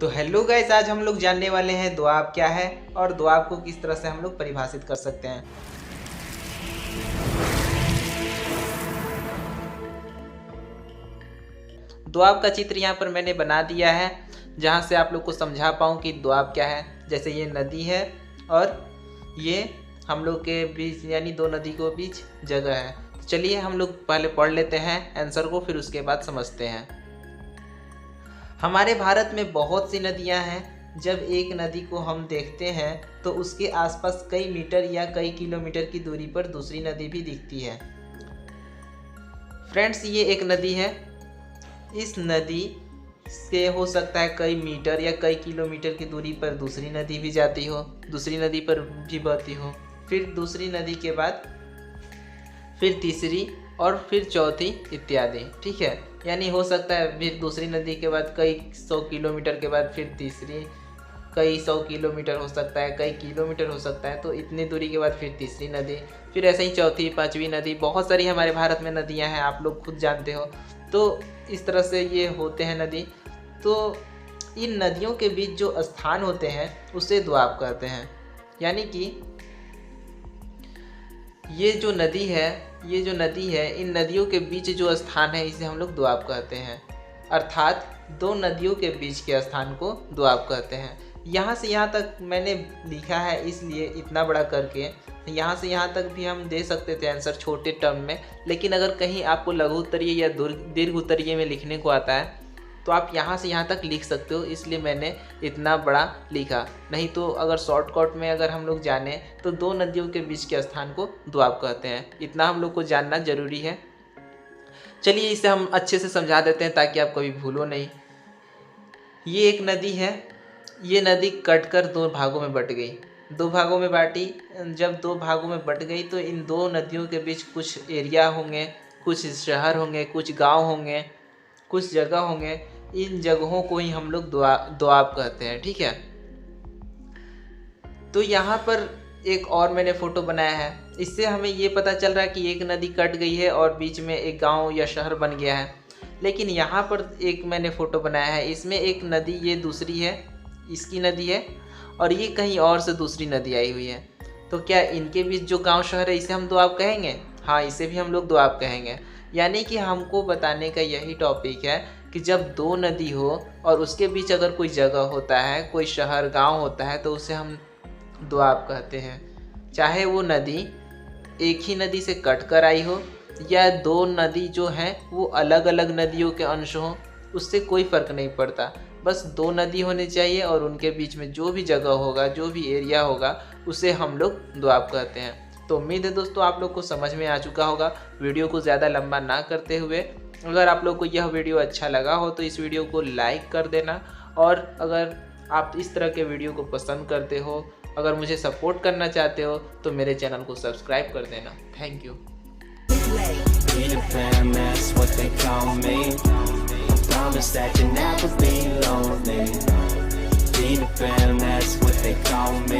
तो hello guys, आज हम लोग जानने वाले हैं दोआब क्या है और दोआब को किस तरह से हम लोग परिभाषित कर सकते हैं। दोआब का चित्र यहाँ पर मैंने बना दिया है, जहाँ से आप लोग को समझा पाऊँ कि दोआब क्या है। जैसे ये नदी है और ये हम लोग के बीच यानी दो नदी के बीच जगह है। तो चलिए हम लोग पहले पढ़ लेते हैं आंसर को, फिर उसके बाद समझते हैं। हमारे भारत में बहुत सी नदियां हैं। जब एक नदी को हम देखते हैं तो उसके आसपास कई मीटर या कई किलोमीटर की दूरी पर दूसरी नदी भी दिखती है। फ्रेंड्स, ये एक नदी है। इस नदी से हो सकता है कई मीटर या कई किलोमीटर की दूरी पर दूसरी नदी भी जाती हो, दूसरी नदी पर भी बहती हो, फिर दूसरी नदी के बाद फिर तीसरी और फिर चौथी इत्यादि। ठीक है, यानी हो सकता है फिर दूसरी नदी के बाद कई 100 किलोमीटर के बाद फिर तीसरी, कई 100 किलोमीटर हो सकता है, कई किलोमीटर हो सकता है, तो इतनी दूरी के बाद फिर तीसरी नदी, फिर ऐसे ही चौथी पांचवी नदी। बहुत सारी हमारे भारत में नदियां हैं, आप लोग खुद जानते हो। तो इस तरह से ये होते हैं नदी। तो इन नदियों के बीच जो स्थान होते हैं उसे दोआब कहते हैं। यानी कि ये जो नदी है, इन नदियों के बीच जो स्थान है इसे हम लोग दोआब कहते हैं। अर्थात दो नदियों के बीच के स्थान को दोआब कहते हैं। यहाँ से यहाँ तक मैंने लिखा है, इसलिए इतना बड़ा करके यहाँ से यहाँ तक भी हम दे सकते थे आंसर छोटे टर्म में, लेकिन अगर कहीं आपको लघु उत्तरीय या दीर्घ उत्तरीय में लिखने को आता है तो आप यहाँ से यहाँ तक लिख सकते हो, इसलिए मैंने इतना बड़ा लिखा। नहीं तो अगर शॉर्टकट में अगर हम लोग जाने तो दो नदियों के बीच के स्थान को दोआब कहते हैं। इतना हम लोग को जानना जरूरी है। चलिए इसे हम अच्छे से समझा देते हैं ताकि आप कभी भूलो नहीं। ये एक नदी है। ये नदी कटकर दो भागों में बट गई, दो भागों में बांटी। जब दो भागों में बट गई तो इन दो नदियों के बीच कुछ एरिया होंगे, कुछ शहर होंगे, कुछ गाँव होंगे, कुछ जगह होंगे। इन जगहों को ही हम लोग दोआब कहते हैं। ठीक है, तो यहाँ पर एक और मैंने फोटो बनाया है। इससे हमें ये पता चल रहा है कि एक नदी कट गई है और बीच में एक गांव या शहर बन गया है। लेकिन यहाँ पर एक मैंने फ़ोटो बनाया है, इसमें एक नदी, ये दूसरी है, इसकी नदी है, और ये कहीं और से दूसरी नदी आई हुई है। तो क्या इनके बीच जो गांव शहर है इसे हम दोआब कहेंगे? हाँ, इसे भी हम लोग दोआब कहेंगे। यानी कि हमको बताने का यही टॉपिक है कि जब दो नदी हो और उसके बीच अगर कोई जगह होता है, कोई शहर गांव होता है, तो उसे हम दोआब कहते हैं। चाहे वो नदी एक ही नदी से कट कर आई हो या दो नदी जो हैं वो अलग अलग नदियों के अंश हों, उससे कोई फ़र्क नहीं पड़ता। बस दो नदी होनी चाहिए और उनके बीच में जो भी जगह होगा, जो भी एरिया होगा, उसे हम लोग दोआब कहते हैं। तो उम्मीद है दोस्तों आप लोग को समझ में आ चुका होगा। वीडियो को ज़्यादा लंबा ना करते हुए, अगर आप लोग को यह वीडियो अच्छा लगा हो तो इस वीडियो को लाइक कर देना, और अगर आप इस तरह के वीडियो को पसंद करते हो, अगर मुझे सपोर्ट करना चाहते हो तो मेरे चैनल को सब्सक्राइब कर देना। Thank you. Promise that you'll never be lonely. Be the fam, that's what they call me.